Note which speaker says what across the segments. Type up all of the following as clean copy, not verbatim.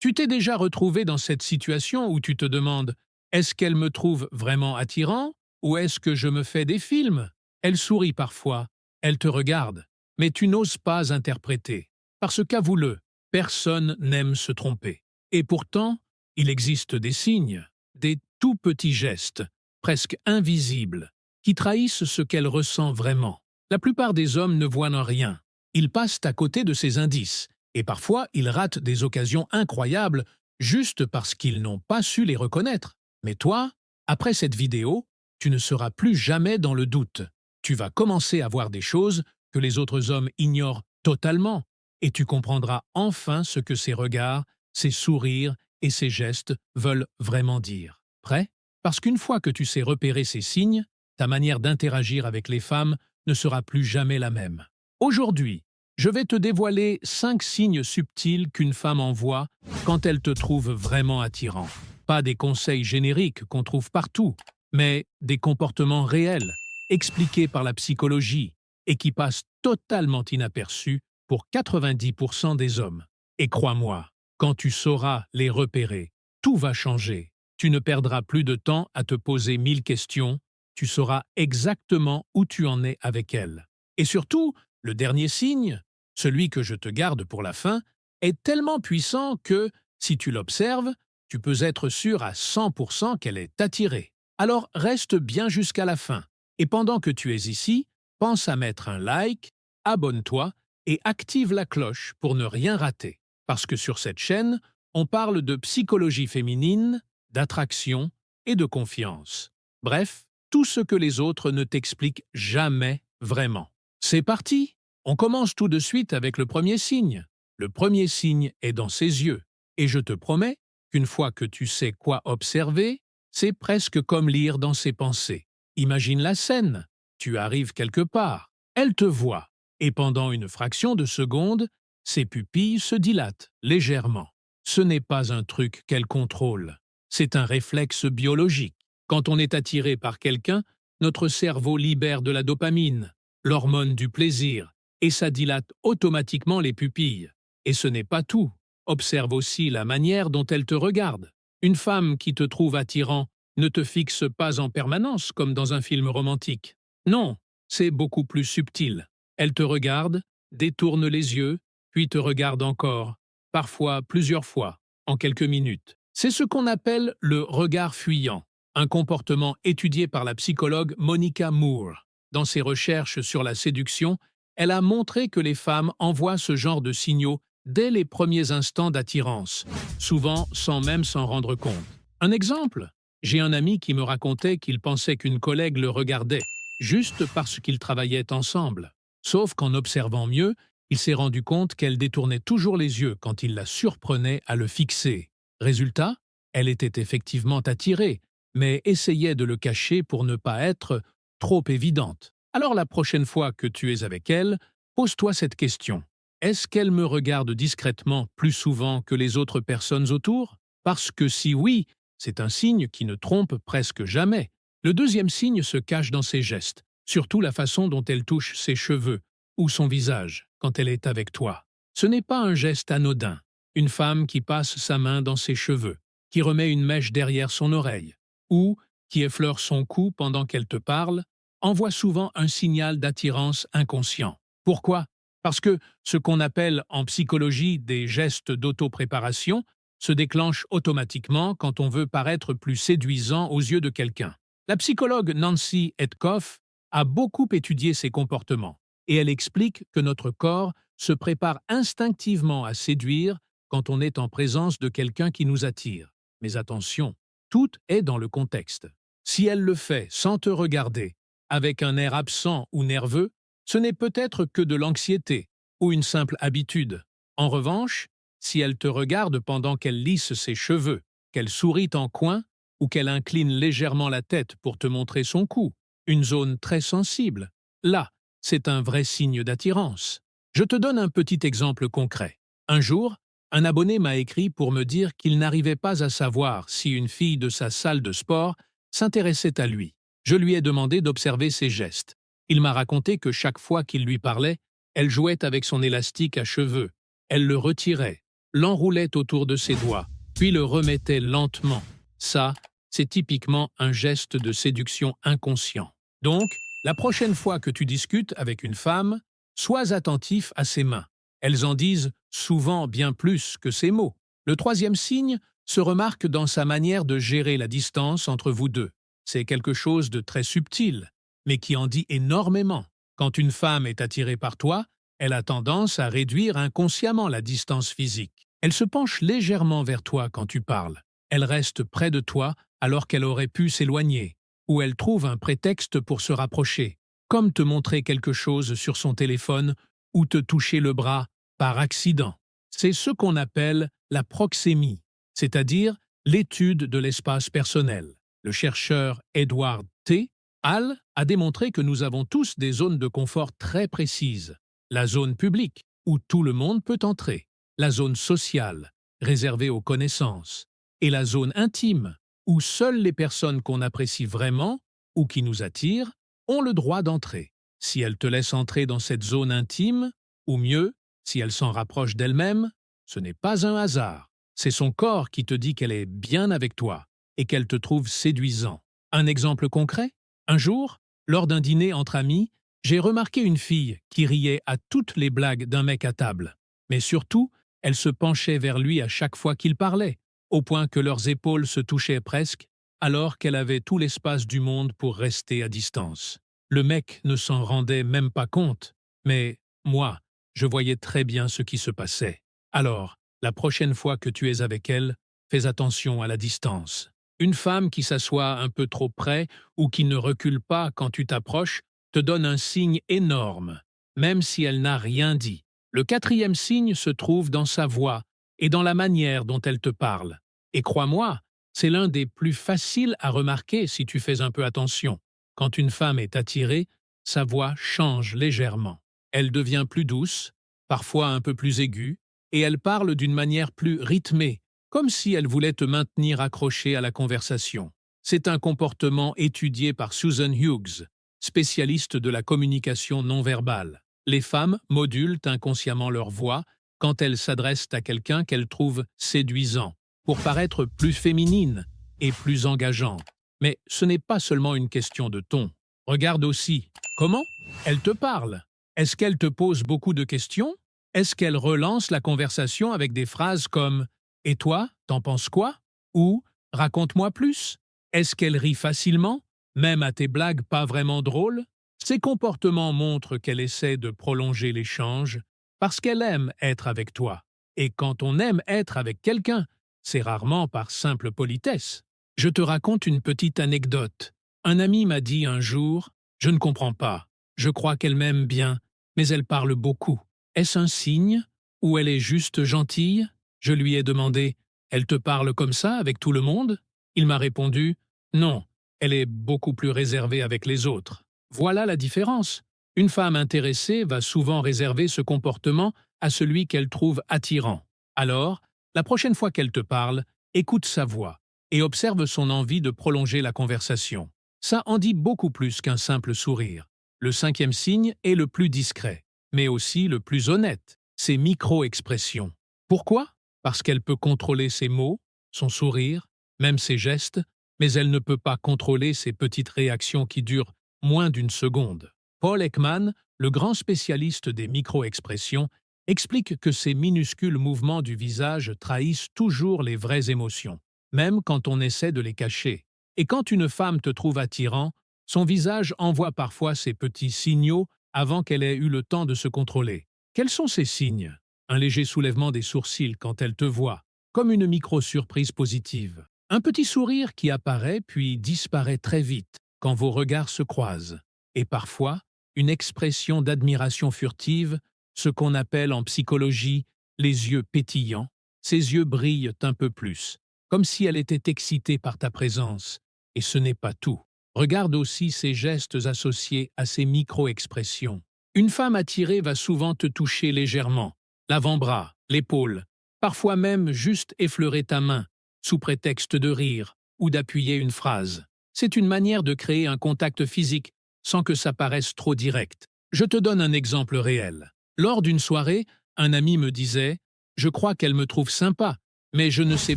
Speaker 1: Tu t'es déjà retrouvé dans cette situation où tu te demandes: est-ce qu'elle me trouve vraiment attirant ou est-ce que je me fais des films? Elle sourit parfois, elle te regarde, mais tu n'oses pas interpréter. Parce qu'avoue-le, personne n'aime se tromper. Et pourtant, il existe des signes, des tout petits gestes, presque invisibles, qui trahissent ce qu'elle ressent vraiment. La plupart des hommes ne voient rien. Ils passent à côté de ces indices, et parfois ils ratent des occasions incroyables juste parce qu'ils n'ont pas su les reconnaître. Mais toi, après cette vidéo, tu ne seras plus jamais dans le doute. Tu vas commencer à voir des choses que les autres hommes ignorent totalement, et tu comprendras enfin ce que ces regards, ces sourires et ces gestes veulent vraiment dire. Prêt? Parce qu'une fois que tu sais repérer ces signes, ta manière d'interagir avec les femmes ne sera plus jamais la même. Aujourd'hui, je vais te dévoiler 5 signes subtils qu'une femme envoie quand elle te trouve vraiment attirant. Pas des conseils génériques qu'on trouve partout, mais des comportements réels, expliqués par la psychologie et qui passent totalement inaperçus pour 90% des hommes. Et crois-moi, quand tu sauras les repérer, tout va changer. Tu ne perdras plus de temps à te poser 1000 questions, tu sauras exactement où tu en es avec elle. Et surtout, le dernier signe, celui que je te garde pour la fin, est tellement puissant que, si tu l'observes, tu peux être sûr à 100% qu'elle est attirée. Alors reste bien jusqu'à la fin. Et pendant que tu es ici, pense à mettre un like, abonne-toi et active la cloche pour ne rien rater. Parce que sur cette chaîne, on parle de psychologie féminine, d'attraction et de confiance. Bref, tout ce que les autres ne t'expliquent jamais vraiment. C'est parti! On commence tout de suite avec le premier signe. Le premier signe est dans ses yeux. Et je te promets qu'une fois que tu sais quoi observer, c'est presque comme lire dans ses pensées. Imagine la scène. Tu arrives quelque part. Elle te voit. Et pendant une fraction de seconde, ses pupilles se dilatent légèrement. Ce n'est pas un truc qu'elle contrôle. C'est un réflexe biologique. Quand on est attiré par quelqu'un, notre cerveau libère de la dopamine, l'hormone du plaisir, et ça dilate automatiquement les pupilles. Et ce n'est pas tout. Observe aussi la manière dont elle te regarde. Une femme qui te trouve attirant ne te fixe pas en permanence comme dans un film romantique. Non, c'est beaucoup plus subtil. Elle te regarde, détourne les yeux, puis te regarde encore, parfois plusieurs fois, en quelques minutes. C'est ce qu'on appelle le regard fuyant, un comportement étudié par la psychologue Monica Moore. Dans ses recherches sur la séduction, elle a montré que les femmes envoient ce genre de signaux dès les premiers instants d'attirance, souvent sans même s'en rendre compte. Un exemple? J'ai un ami qui me racontait qu'il pensait qu'une collègue le regardait, juste parce qu'ils travaillaient ensemble. Sauf qu'en observant mieux, il s'est rendu compte qu'elle détournait toujours les yeux quand il la surprenait à le fixer. Résultat, elle était effectivement attirée, mais essayait de le cacher pour ne pas être trop évidente. Alors la prochaine fois que tu es avec elle, pose-toi cette question. Est-ce qu'elle me regarde discrètement plus souvent que les autres personnes autour? Parce que si oui, c'est un signe qui ne trompe presque jamais. Le deuxième signe se cache dans ses gestes, surtout la façon dont elle touche ses cheveux ou son visage quand elle est avec toi. Ce n'est pas un geste anodin. Une femme qui passe sa main dans ses cheveux, qui remet une mèche derrière son oreille, ou qui effleure son cou pendant qu'elle te parle, envoie souvent un signal d'attirance inconscient. Pourquoi? Parce que ce qu'on appelle en psychologie des gestes d'autopréparation se déclenche automatiquement quand on veut paraître plus séduisant aux yeux de quelqu'un. La psychologue Nancy Etkoff a beaucoup étudié ces comportements et elle explique que notre corps se prépare instinctivement à séduire quand on est en présence de quelqu'un qui nous attire. Mais attention, tout est dans le contexte. Si elle le fait sans te regarder, avec un air absent ou nerveux, ce n'est peut-être que de l'anxiété ou une simple habitude. En revanche, si elle te regarde pendant qu'elle lisse ses cheveux, qu'elle sourit en coin ou qu'elle incline légèrement la tête pour te montrer son cou, une zone très sensible, là, c'est un vrai signe d'attirance. Je te donne un petit exemple concret. Un jour, un abonné m'a écrit pour me dire qu'il n'arrivait pas à savoir si une fille de sa salle de sport s'intéressait à lui. Je lui ai demandé d'observer ses gestes. Il m'a raconté que chaque fois qu'il lui parlait, elle jouait avec son élastique à cheveux, elle le retirait, l'enroulait autour de ses doigts, puis le remettait lentement. Ça, c'est typiquement un geste de séduction inconscient. Donc, la prochaine fois que tu discutes avec une femme, sois attentif à ses mains. Elles en disent souvent bien plus que ses mots. Le troisième signe se remarque dans sa manière de gérer la distance entre vous deux. C'est quelque chose de très subtil, mais qui en dit énormément. Quand une femme est attirée par toi, elle a tendance à réduire inconsciemment la distance physique. Elle se penche légèrement vers toi quand tu parles. Elle reste près de toi alors qu'elle aurait pu s'éloigner, ou elle trouve un prétexte pour se rapprocher, comme te montrer quelque chose sur son téléphone ou te toucher le bras par accident. C'est ce qu'on appelle la proxémie, c'est-à-dire l'étude de l'espace personnel. Le chercheur Edward T. Hall a démontré que nous avons tous des zones de confort très précises. La zone publique, où tout le monde peut entrer. La zone sociale, réservée aux connaissances. Et la zone intime, où seules les personnes qu'on apprécie vraiment ou qui nous attirent ont le droit d'entrer. Si elle te laisse entrer dans cette zone intime, ou mieux, si elle s'en rapproche d'elle-même, ce n'est pas un hasard. C'est son corps qui te dit qu'elle est bien avec toi et qu'elle te trouve séduisant. Un exemple concret? Un jour, lors d'un dîner entre amis, j'ai remarqué une fille qui riait à toutes les blagues d'un mec à table. Mais surtout, elle se penchait vers lui à chaque fois qu'il parlait, au point que leurs épaules se touchaient presque, alors qu'elle avait tout l'espace du monde pour rester à distance. Le mec ne s'en rendait même pas compte, mais moi, je voyais très bien ce qui se passait. Alors, la prochaine fois que tu es avec elle, fais attention à la distance. Une femme qui s'assoit un peu trop près ou qui ne recule pas quand tu t'approches te donne un signe énorme, même si elle n'a rien dit. Le quatrième signe se trouve dans sa voix et dans la manière dont elle te parle. Et crois-moi, c'est l'un des plus faciles à remarquer si tu fais un peu attention. Quand une femme est attirée, sa voix change légèrement. Elle devient plus douce, parfois un peu plus aiguë, et elle parle d'une manière plus rythmée, comme si elle voulait te maintenir accroché à la conversation. C'est un comportement étudié par Susan Hughes, spécialiste de la communication non verbale. Les femmes modulent inconsciemment leur voix quand elles s'adressent à quelqu'un qu'elles trouvent séduisant, pour paraître plus féminine et plus engageante. Mais ce n'est pas seulement une question de ton. Regarde aussi comment elle te parle. Est-ce qu'elle te pose beaucoup de questions? Est-ce qu'elle relance la conversation avec des phrases comme « Et toi, t'en penses quoi ?» ou « Raconte-moi plus ?» Est-ce qu'elle rit facilement, même à tes blagues pas vraiment drôles? Ces comportements montrent qu'elle essaie de prolonger l'échange parce qu'elle aime être avec toi. Et quand on aime être avec quelqu'un, c'est rarement par simple politesse. Je te raconte une petite anecdote. Un ami m'a dit un jour « Je ne comprends pas. Je crois qu'elle m'aime bien, mais elle parle beaucoup. Est-ce un signe? Ou elle est juste gentille ?» Je lui ai demandé « Elle te parle comme ça avec tout le monde ?» Il m'a répondu « Non, elle est beaucoup plus réservée avec les autres. » Voilà la différence. Une femme intéressée va souvent réserver ce comportement à celui qu'elle trouve attirant. Alors, la prochaine fois qu'elle te parle, écoute sa voix et observe son envie de prolonger la conversation. Ça en dit beaucoup plus qu'un simple sourire. Le cinquième signe est le plus discret, mais aussi le plus honnête, ses micro-expressions. Pourquoi? Parce qu'elle peut contrôler ses mots, son sourire, même ses gestes, mais elle ne peut pas contrôler ses petites réactions qui durent moins d'une seconde. Paul Ekman, le grand spécialiste des micro-expressions, explique que ces minuscules mouvements du visage trahissent toujours les vraies émotions, même quand on essaie de les cacher. Et quand une femme te trouve attirant, son visage envoie parfois ces petits signaux avant qu'elle ait eu le temps de se contrôler. Quels sont ces signes? Un léger soulèvement des sourcils quand elle te voit, comme une micro-surprise positive. Un petit sourire qui apparaît puis disparaît très vite quand vos regards se croisent. Et parfois, une expression d'admiration furtive, ce qu'on appelle en psychologie les yeux pétillants. Ses yeux brillent un peu plus, comme si elle était excitée par ta présence. Et ce n'est pas tout. Regarde aussi ces gestes associés à ces micro-expressions. Une femme attirée va souvent te toucher légèrement, l'avant-bras, l'épaule, parfois même juste effleurer ta main, sous prétexte de rire ou d'appuyer une phrase. C'est une manière de créer un contact physique sans que ça paraisse trop direct. Je te donne un exemple réel. Lors d'une soirée, un ami me disait « Je crois qu'elle me trouve sympa, mais je ne sais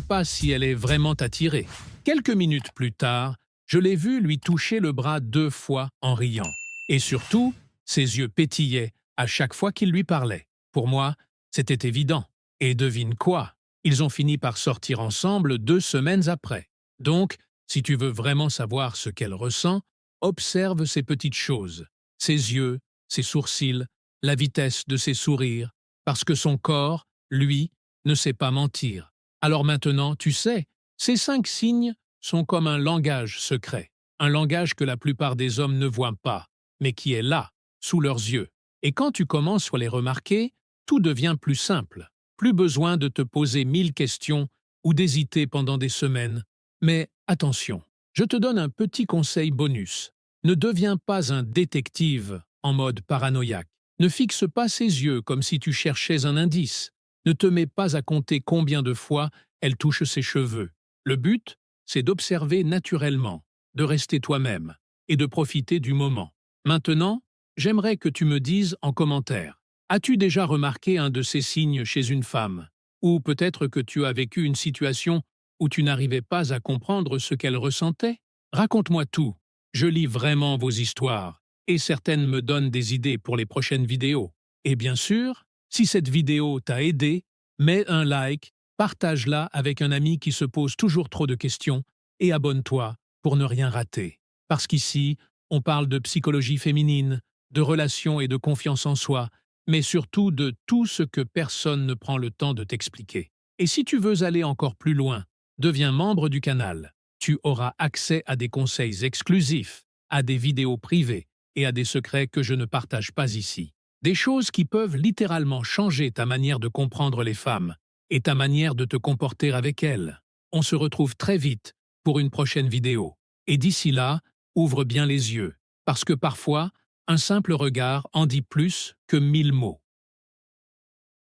Speaker 1: pas si elle est vraiment attirée. Quelques minutes plus tard, je l'ai vue lui toucher le bras 2 fois en riant. Et surtout, ses yeux pétillaient à chaque fois qu'il lui parlait. Pour moi, c'était évident. Et devine quoi? Ils ont fini par sortir ensemble 2 semaines après. Donc, si tu veux vraiment savoir ce qu'elle ressent, observe ces petites choses. Ses yeux, ses sourcils, la vitesse de ses sourires, parce que son corps, lui, ne sait pas mentir. Alors maintenant, tu sais, ces 5 signes sont comme un langage secret, un langage que la plupart des hommes ne voient pas, mais qui est là, sous leurs yeux. Et quand tu commences à les remarquer, tout devient plus simple. Plus besoin de te poser 1000 questions ou d'hésiter pendant des semaines. Mais attention, je te donne un petit conseil bonus. Ne deviens pas un détective en mode paranoïaque. Ne fixe pas ses yeux comme si tu cherchais un indice. Ne te mets pas à compter combien de fois elle touche ses cheveux. Le but, c'est d'observer naturellement, de rester toi-même et de profiter du moment. Maintenant, j'aimerais que tu me dises en commentaire, as-tu déjà remarqué un de ces signes chez une femme? Ou peut-être que tu as vécu une situation où tu n'arrivais pas à comprendre ce qu'elle ressentait? Raconte-moi tout. Je lis vraiment vos histoires et certaines me donnent des idées pour les prochaines vidéos. Et bien sûr, si cette vidéo t'a aidé, mets un like, partage-la avec un ami qui se pose toujours trop de questions et abonne-toi pour ne rien rater. Parce qu'ici, on parle de psychologie féminine, de relations et de confiance en soi, mais surtout de tout ce que personne ne prend le temps de t'expliquer. Et si tu veux aller encore plus loin, deviens membre du canal. Tu auras accès à des conseils exclusifs, à des vidéos privées et à des secrets que je ne partage pas ici. Des choses qui peuvent littéralement changer ta manière de comprendre les femmes et ta manière de te comporter avec elles. On se retrouve très vite pour une prochaine vidéo. Et d'ici là, ouvre bien les yeux, parce que parfois, un simple regard en dit plus que 1000 mots.